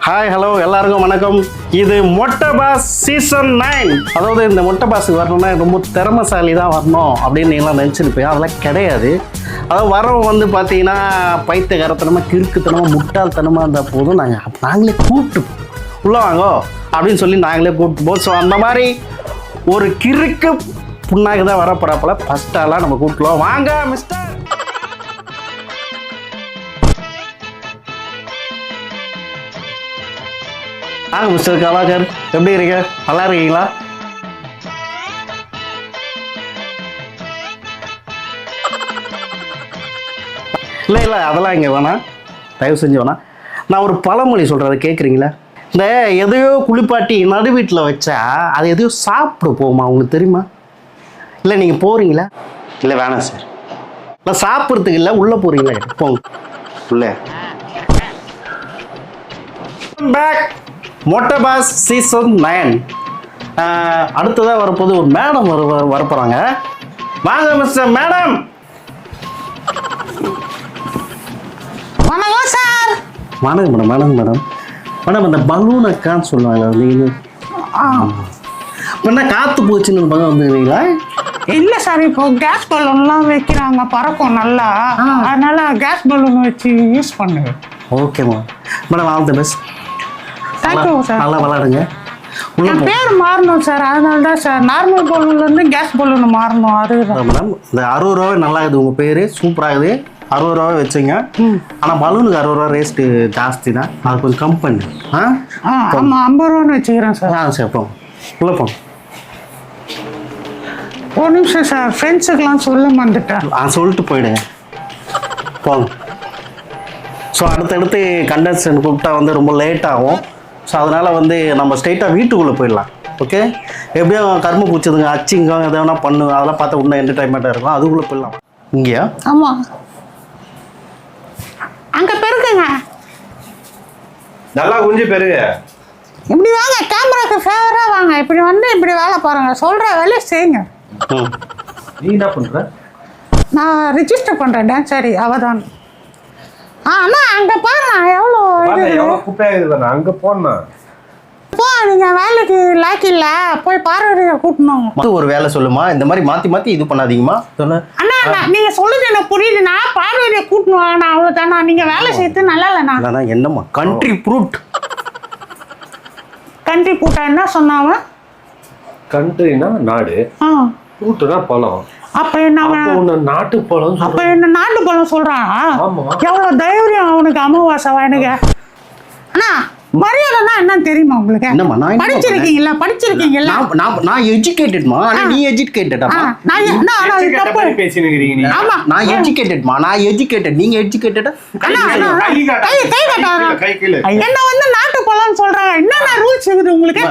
Hi hello எல்லாருக்கும் வணக்கம். இது மொட்டை பாஸ் சீசன் 9. அதாவது இந்த மொட்டை பாஸுக்கு வரணும்னா ரொம்ப திறமைசாலி தான் வரணும் அப்படின்னு நீங்களாம் நினச்சிருப்பேன். அதெல்லாம் கிடையாது. அதாவது வரவங்க வந்து பார்த்தீங்கன்னா பைத்தியக்காரத்தனமாக கிறுக்குத்தனமாக முட்டாள்தனமாக இருந்தால் போதும், நாங்களே கூப்பிட்டு உள்ளே வாங்கோ அப்படின்னு சொல்லி நாங்களே கூப்பிட்டு போவோம். ஸோ அந்த மாதிரி ஒரு கிறுக்கு புண்ணாக்கு தான் வரப்போறாப்புல. ஃபஸ்ட்டாலாம் நம்ம கூப்பிட்டுவோம். வாங்க மிஸ்டர். மிஸ்டர் கலாகர், எப்படி இருக்க? நல்லா இருக்கீங்களா? இல்லை அதெல்லாம் இங்கே வேணாம், தயவு செஞ்சு வேணாம். நான் ஒரு பழமொழி சொல்கிறத கேட்குறீங்களா? இந்த எதையோ குளிப்பாட்டி நடு வீட்டில் வச்சா அது எதையோ சாப்பிட போகுமா, உங்களுக்கு தெரியுமா? இல்லை நீங்கள் போகிறீங்களா? இல்லை வேணாம் சார், இல்லை சாப்பிட்றதுக்கு இல்லை, உள்ளே போகிறீங்களா? போங்க உள்ளே. பேக் மொட்டை பாஸ் சீசன் 9. அடுத்ததாக வரப்போது ஒரு மேடம் வரப்போகிறாங்க. வாங்க மிஸ்டர் மேடம். வணக்கம் சார். வணக்கம் மேடம். வணக்கம் மேடம். மேடம் இந்த பலூன் அக்கான்னு சொல்லுவாங்க, நீங்கள் என்ன காற்று போச்சுன்னு பக்கம் வந்துக்கிறீங்களா? இல்லை சார், இப்போ கேஸ் பலூன்லாம் வைக்கிறாங்க, பறக்கும் நல்லா, அதனால கேஸ் பலூன் வச்சு யூஸ் பண்ணுங்க. ஓகேம்மா madam, all the best. Thank you sir. நல்லா விளாடுங்க. என் பேர் மாறணும் சார், அதனால தான் சார் நார்மல் பலூன்லேருந்து கேஸ் பலூன் மாறணும். அதுதான் மேடம். இந்த 60 ரூபாவே நல்லா இருக்குது, உங்கள் பேர் சூப்பராகுது. 60 ரூபாவே வச்சுங்க. ஆனால் பலூனுக்கு 60 ரூபா ரேஸ்ட்டு ஜாஸ்தி தான், அது கொஞ்சம் கம் பண்ணு. ஆமாம் 50 ரூபான்னு வச்சுக்கிறேன் சார். சரி போங்க, உள்ளே போங்க. ஒரு நிமிஷம் சார், ஃப்ரெண்ட்ஸுக்கெலாம் சொல்ல வந்துட்டேன். சொல்லிட்டு போயிடுங்க, போங்க. ஸோ அடுத்தடுத்து கண்டஸ்டன் கூப்பிட்டா வந்து ரொம்ப லேட் ஆகும். ஸோ அதனால் வந்து நம்ம ஸ்ட்ரெயிட்டாக வீட்டுக்குள்ளே போயிடலாம். ஓகே, எப்படியும் கரும்பு பூச்சதுங்க அச்சிங்க எதை வேணா பண்ணு, அதெல்லாம் பார்த்தா இன்னும் என்டர்டைன்மெண்ட்டாக இருக்கும். அதுக்குள்ளே போயிடலாம். இங்கேயா? ஆமாம், அங்கே பெருக்குங்க, நல்லா குஞ்சு பெருகு. இப்படி வாங்க, கேமராக்கு ஃபேவராக வாங்க, இப்படி வந்து இப்படி வேலை பாருங்க, சொல்கிற வேலையை செய்யுங்க. நீ என்ன பண்ணுற? நான் ரிஜிஸ்டர் பண்ணுறேன் டான்ஸாரி அவதான். அண்ணா அங்கே பாருண்ணா, எவ்வளோ குப்பையாக அங்கே போனா போ, நீங்கள் வேலைக்கு லாக்கி இல்லை, போய் பார்வதியை கூட்டணும். ஒரு வேலை சொல்லுமா, இந்த மாதிரி மாற்றி மாற்றி இது பண்ணாதீங்கம்மா. சொன்ன அண்ணா நீங்கள் சொல்லுது எனக்கு புரியுதுண்ணா, பார்வதியை கூட்டணும். அண்ணா அவ்வளோதாண்ணா, நீங்கள் வேலை செய்யறது நல்லா இல்லைண்ணா. என்னம்மா கண்ட்ரி ஃப்ரூட்? கண்ட்ரி ஃப்ரூட்டா என்ன சொன்னாங்க? கண்ட்ரினா நாடு, ஃப்ரூட்டுனா பழம். அப்ப என்ன நாட்டு பழம்? அப்ப என்ன நாட்டு பழம் சொல்றான்? எவ்வளவு தைரியம் அவனுக்கு, அமாவாசை எனக்கு. அண்ணா மரியாதைன்னா என்னன்னு தெரியுமா உங்களுக்கு? படிச்சிருக்கீங்களா? படிச்சிருக்கீங்களா? நான் எஜுகேட்டட்மா. நீ எஜுகேட்டடா? ஆமா நான் எஜுகேட்டட்மா. நான் எஜுகேட்டட், நீங்க எஜுகேட்டடா? என்ன வந்து நாட்டு பழம் சொல்றாங்க, என்னென்ன ரூல்ஸ் இருக்குது உங்களுக்கு?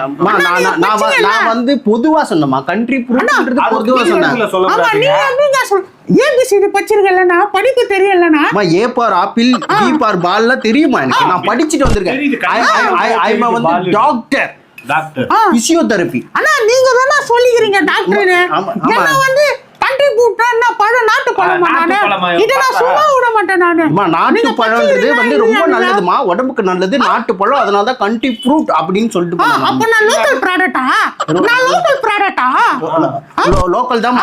நான் வந்து பொதுவா சொன்னமா, கண்ட்ரி ஃப்ரூட்ன்றது பொதுவா சொன்னேன். ஆமா நீங்க எப்படிங்க சொல்ற? ஏபிசிடி படிச்சிருக்கலனா, படிப்பு தெரியலனா? A for apple, B for பால்ல தெரியுமா எனக்கு? நான் படிச்சிட்டு வந்திருக்கேன். ஐ அம் வந்து டாக்டர், பிசியோதெரபி. அண்ணா நீங்க தான சொல்லிக்கிறீங்க டாக்டர். என்ன வந்து கண்ட்ரி ஃப்ரூட் என்ன பழம், நாட்டு பழமா? நானே இத நான் சும்மா விட மாட்டேன். நாட்டு பழம்ன்றது வந்து ரொம்ப நல்லதுமா, உடம்புக்கு நல்லது. நாட்டு பழம், அதனால தான் கண்ட்ரி ஃப்ரூட் அப்படின்னு சொல்லிட்டு போறாங்க. அப்ப நான் லோக்கல் ப்ராடக்ட்டா? நான் லோக்கல் ப்ராடக்ட்டா? லோக்கல் தான்.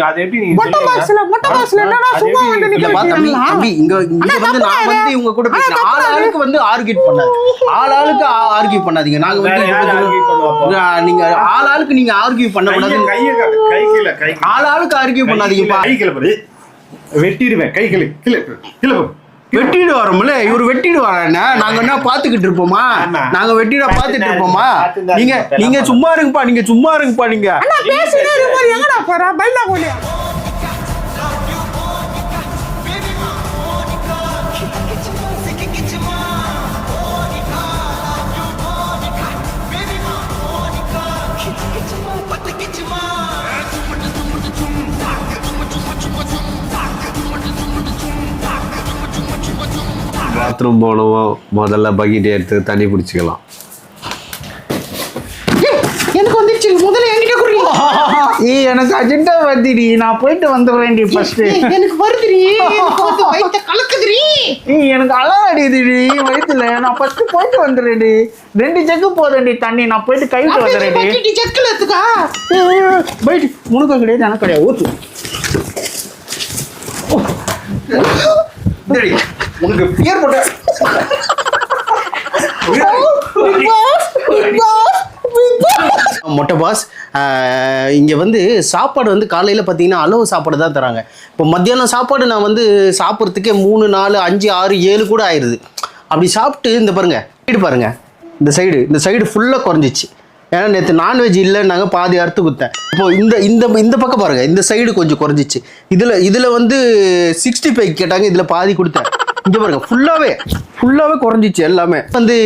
அது எப்படி நீங்க மொட்டை பாக்ஸ்ல என்னடா சும்மா வந்து நிக்கிறீங்க? தம்பி இங்க வந்து நான் வந்து இவங்க கூட பேசுறேன். ஆளாளுக்கு வந்து ஆர்கியூட் பண்ணாதீங்க. ஆளாளுக்கு ஆர்கியூ பண்ணாதீங்க. நாங்க வந்து நீங்க ஆளாளுக்கு நீங்க ஆர்கியூ பண்ண கூடாது. கை கீழ கை ஆளாளுக்கு ஆர்கியூ பண்ணாதீங்கப்பா. கை கீழ பாரு, வெட்டிடுவேன். கை கீழ கீழ கீழ வெட்டிடு வரோம்ல, இவரு வெட்டிடு வரானே, நாங்க என்ன பாத்துக்கிட்டு இருப்போமா? நாங்க வெட்டிட பாத்துட்டு இருப்போமா? நீங்க சும்மா இருங்கப்பா, நீங்க சும்மா இருங்கப்பா. நீங்க அண்ணா பேசினே இருக்கும்போது எங்கடா போறா? பைலா போலியா? பாத்ரூம் போனோம், முதல்ல பக்கெட் எடுத்து தண்ணி பிடிச்சிக்கலாம். எனக்கு வந்துருச்சு, முதல்ல என்கிட்ட என்கிட்ட குடி. எனக்கு அஜெண்டா வருதுடி, நான் போயிட்டு வந்துடுறேன்டி ஃபர்ஸ்ட். எனக்கு வருதுடி, வயித்த கலக்குதுடி. எனக்கு அழகு அடிக்குதுடி வயிற்றுல, நான் ஃபர்ஸ்ட் போயிட்டு வந்துடுறேன்டி. 2 ஜக்கு போதும்டி தண்ணி, நான் போயிட்டு கைவிட்டு வந்துடுறேன்டி. ஜக்கில் எடுத்துக்கா. போயிட்டு முழுக்க கிடையாது, எனக்கு கிடையாது, ஊத்து. உனக்கு பியர் போட்ட மொட்டை பாஸ், இங்கே வந்து சாப்பாடு வந்து காலையில் பார்த்தீங்கன்னா அளவு சாப்பாடு தான் தராங்க. இப்போ மத்தியானம் சாப்பாடு நான் வந்து சாப்பிட்றதுக்கே 3, 4, 5, 6, 7 கூட ஆயிடுது. அப்படி சாப்பிட்டு இந்த பாருங்க இந்த சைடு ஃபுல்லாக குறைஞ்சிச்சு. ஏன்னா நேற்று நான்வெஜ் இல்லைன்னாங்க, பாதி அறுத்து குத்தேன். இப்போ இந்த பக்கம் பாருங்கள், இந்த சைடு கொஞ்சம் குறைஞ்சிச்சு. இதில் வந்து 65 கேட்டாங்க, இதில் பாதி கொடுத்தேன். இங்கே பாருங்கள், ஃபுல்லாகவே குறைஞ்சிச்சு, எல்லாமே வந்து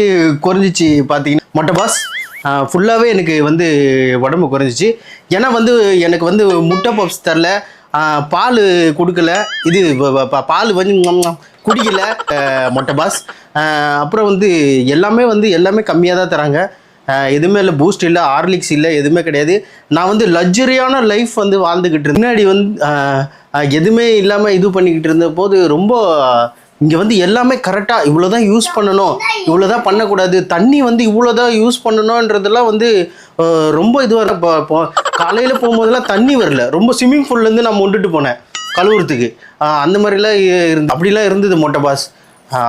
குறைஞ்சிச்சு. பார்த்தீங்கன்னா மொட்டை பாஸ் ஃபுல்லாகவே எனக்கு வந்து உடம்பு குறைஞ்சிச்சு. ஏன்னா வந்து எனக்கு வந்து முட்டை பப்ஸ் தரல, பால் கொடுக்கல, இது பால் வந்து குடிக்கல மொட்டை பாஸ். அப்புறம் வந்து எல்லாமே கம்மியாக தான் தராங்க. எதுவுமே இல்லை, பூஸ்ட் இல்லை, ஹார்லிக்ஸ் இல்லை, எதுவுமே கிடையாது. நான் வந்து லக்ஸரியான லைஃப் வந்து வாழ்ந்துக்கிட்டு இருந்தேன். முன்னாடி வந்து எதுவுமே இல்லாமல் இது பண்ணிக்கிட்டு இருந்த போது ரொம்ப இங்கே வந்து எல்லாமே கரெக்டாக இவ்வளோ தான் யூஸ் பண்ணணும், இவ்வளோ தான் பண்ணக்கூடாது, தண்ணி வந்து இவ்வளோ தான் யூஸ் பண்ணணுன்றதெல்லாம் வந்து ரொம்ப இதுவாக காலையில் போகும்போதெல்லாம் தண்ணி வரல. ரொம்ப ஸ்விம்மிங் பூல்லேருந்து நான் கொண்டுட்டு போனேன் கழுவுறதுக்கு. அந்த மாதிரிலாம் அப்படிலாம் இருந்தது மொட்டை பாஸ்.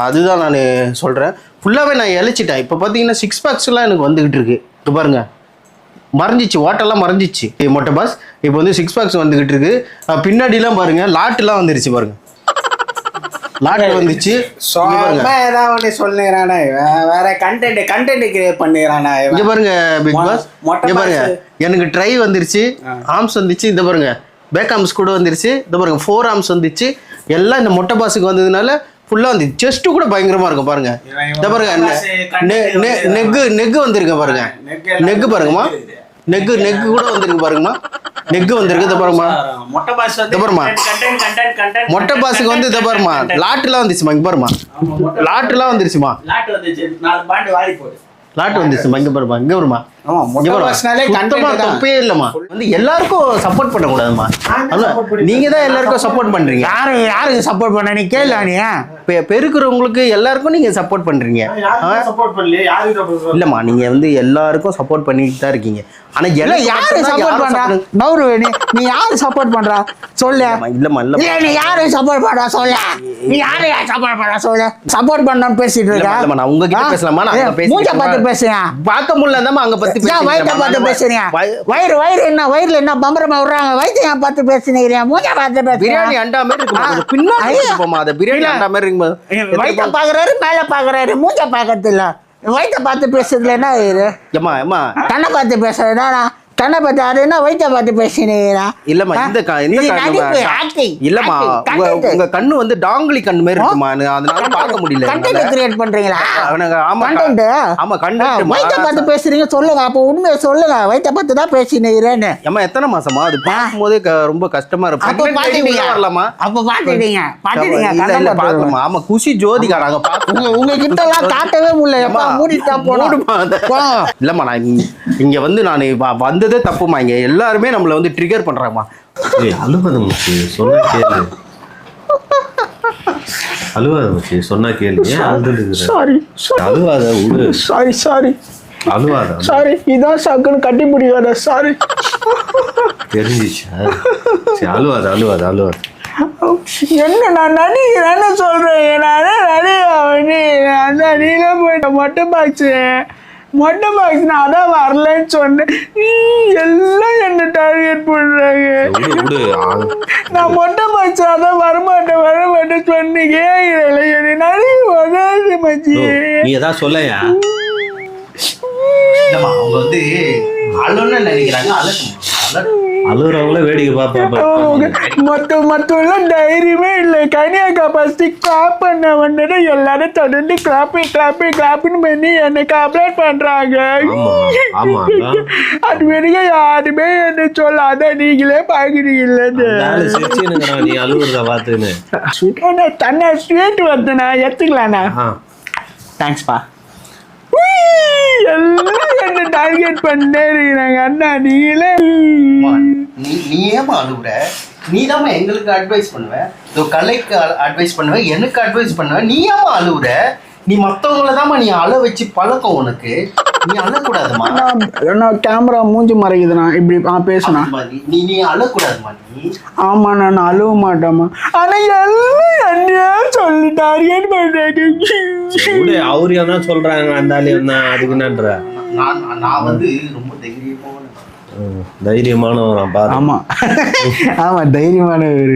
அதுதான் நான் சொல்கிறேன். ஃபுல்லாகவே நான் இழைச்சிட்டேன். இப்போ பார்த்தீங்கன்னா 6 பேக்ஸ்லாம் எனக்கு வந்துக்கிட்டு இருக்கு. இப்போ பாருங்கள், மறைஞ்சிச்சு, ஓட்டெல்லாம் மறைஞ்சிச்சு மொட்டை பாஸ். இப்போ வந்து 6 பேக்ஸ் வந்துக்கிட்டு இருக்கு. பின்னாடிலாம் பாருங்கள், லாட்டுலாம் வந்துருச்சு பாருங்கள், லாட்டு வந்துச்சு. ஏதாவது சொல்லுறானே, வேற கண்டென்ட் கிரியேட் பண்ணுறானே. இங்க பாருங்க பிக் பாஸ், இங்க பாருங்க, எனக்கு ட்ரை வந்துருச்சு, ஆர்ம்ஸ் வந்துச்சு. இந்த பாருங்க பேக் ஆர்ம்ஸ் கூட வந்துருச்சு. இந்த பாருங்க 4 ஆர்ம்ஸ் வந்துச்சு. எல்லாம் இந்த மொட்டை பாஸுக்கு வந்ததுனால ஃபுல்லா வந்து செஸ்ட் கூட பயங்கரமா இருக்கும் பாருங்க. இந்த பாருங்க நெக்கு வந்திருக்கு பாருங்க, நெக்கு பாருங்கம்மா, நெக்கு கூட வந்திருக்கு பாருங்கம்மா, நெக்கு வந்திருக்கு. இதை பாருங்கம்மா, இதை பாருமா, மொட்டை பாஸுக்கு வந்து இதை பாருமா, லாட்டுலாம் வந்துச்சுமா. இங்க பாருமா, லாட்டுலாம் வந்துருச்சுமா, லாட்டு வந்துச்சுமா. இங்க பாருமா, இங்க வருமா, தப்பே இல்லம்மா. வந்து எல்லாருக்கும் சப்போர்ட் பண்ண கூடாதுமா. நீங்க தான் எல்லாருக்கும் சப்போர்ட் பண்றீங்க. யாருக்கு சப்போர்ட் பண்ண நீ கேளு. நீ பெருக்கிறவங்களுக்கு எல்லாருக்கும் நீங்க சப்போர்ட் பண்றீங்க. இல்லம்மா, நீங்க வந்து எல்லாருக்கும் சப்போர்ட் பண்ணிட்டு தான் இருக்கீங்க. ஆனா யாரு சப்போர்ட் பண்றா? கௌரவ நீ யாரு சப்போர்ட் பண்றா சொல்லு. இல்லம்மா, இல்ல நீ யாரு சப்போர்ட் பண்றா சொல்லு. நீ யாரு சப்போர்ட் பண்றா சொல்லு. சப்போர்ட் பண்ணனும் பேசிட்டு இருக்கா? இல்லம்மா, நான் உங்ககிட்ட பேசலாமா? நான் பேசி மூஞ்ச பார்த்து பேசுறேன். பார்க்க முடியலதாம்மா அங்க பத்தி பேசுறீங்க. வயித்த பார்த்து பேசுறீங்க. வயிறு என்ன, வயிறுல என்ன பம்பரமா விடுறாங்க? வயித்த ஏன் பார்த்து பேசுறீங்க? மூஞ்ச பார்த்து பேசுறீங்க. பிரியாணி அண்டா மாதிரி இருக்கு, பின்னாடி போமா. அது பிரியாணி அண்டா மாதிரி இருக்கு. வயித்த பாக்குறாரு, மேல பாக்குறாரு, மூஞ்ச பாக்கிறது இல்ல. வயித்த பார்த்து பேசுறதுல என்ன இது? ஏமா ஏமா கண்ணை பார்த்து பேசுறதுனா கண்ணை பார்த்து ஆடுனா வயிற்ற பார்த்து பேசினீங்களா? இல்லம்மா, இல்லம்மா, உங்க கண்ணு வந்து டாங்கிலி கண்ணு மாதிரி இருக்குமா, அதனால பார்க்க முடியல. கண்டென்ட் கிரியேட் பண்றீங்களா? ஆமா கண்டென்ட். ஆமா, கண்டென்ட். வயிற்ற பார்த்து பேசுறீங்க சொல்லுங்க. அப்ப உண்மையை சொல்லுங்க, வயிற்ற பார்த்து தான் பேசினீங்கன்னு. ஏமா எத்தனை மாசமா அது பார்க்கும்போதே ரொம்ப கஷ்டமா இருக்கு. அப்ப பாத்துட்டீங்க, வரலாமா? அப்ப பாத்துட்டீங்க. பாக்கலாமா? ஆமா, குஷி ஜோதிகாராங்க உங்க கிட்ட எல்லாம் காட்டவே முடியல. மூடிட்டா போனோம். இல்லம்மா, நான் இங்க வந்து நான் வந்ததே தப்புமா. இங்க எல்லாருமே நம்மள வந்து ட்ரிகர் பண்றாங்கம்மா. அழுவாத மச்சி, சொன்னா கேளு. அழுவாத மச்சி, சொன்னா கேளு. ஏன் அழுதுட்டு சாரி, அழுவாத விடு. சாரி அழுவாத. சாரி, இதான் சாக்குன்னு கட்டி முடியாத. சாரி, தெரிஞ்சிச்சா? சரி, அழுவாத. என்ன நான் நடிக்கிறேன்னு சொல்றேன். நான் நடிகல போயிட்டேன். மொட்டை பாக்ஸ் நான் அதான் வரலன்னு சொன்னேன். எல்லாம் என்ன டார்கெட் பண்றாங்க. நான் மொட்டை பாக்ஸ் அதான் வரமாட்டேன் சொன்னீங்க. நிறைய வராது மச்சி. நீ ஏதாவது சொல்லையா? அவங்க வந்து நினைக்கிறாங்க, அழுகுறவங்கள வேடிக்கை பார்ப்பாங்க. மொத்தம் தைரியமே இல்லை. கனியாக்கா ஃபர்ஸ்ட் கிளாப் பண்ண உடனே எல்லாரும் தொடர்ந்து கிளாப்னு பண்ணி எனக்கு அப்ளோட் பண்றாங்க. அது வரைக்கும் யாருமே என்ன சொல்லாத, நீங்களே பாக்குறீங்கல்ல. நீ அழுகுறத பார்த்துன்னு தன்னை ஸ்வீட் வருதுண்ணா, எடுத்துக்கலாண்ணா. தேங்க்ஸ்பா. எல்லாம் என்ன டார்கெட் பண்ணே இருக்கிறாங்க அண்ணா நீங்களே. நீ ஏமா அழுகுற? நீ தான் எங்களுக்கு அட்வைஸ் பண்ணுவ, கலைக்கு அட்வைஸ் பண்ணுவ, எனக்கு அட்வைஸ் பண்ணுவ. நீ ஏமா அழுகுற? நீ மற்றவங்கள தான்மா நீ அழ வச்சு பழக்கம் உனக்கு. நீ அழக்கூடாதுமா. நான் கேமரா மூஞ்சி மறைக்குதுண்ணா இப்படி பேசுனா. நீ அழக்கூடாதுமா. நீ ஆமா நான் அழுவ மாட்டேம்மா. ஆனா எல்லாம் என்னையா சொல்லி டார்கெட் பண்றாங்க. அவரையும் தான் சொல்றாங்க அந்த ஆளையும் தான். அதுக்கு என்னன்ற நான் வந்து ரொம்ப தைரியமானவன் பாரு. ஆமா ஆமா தைரியமானவர்.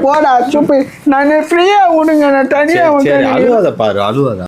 போடா சூப்பர். நான் ஃப்ரீயா விடுங்க, நான் தனியா அழுவாத பாரு, அழுவாத.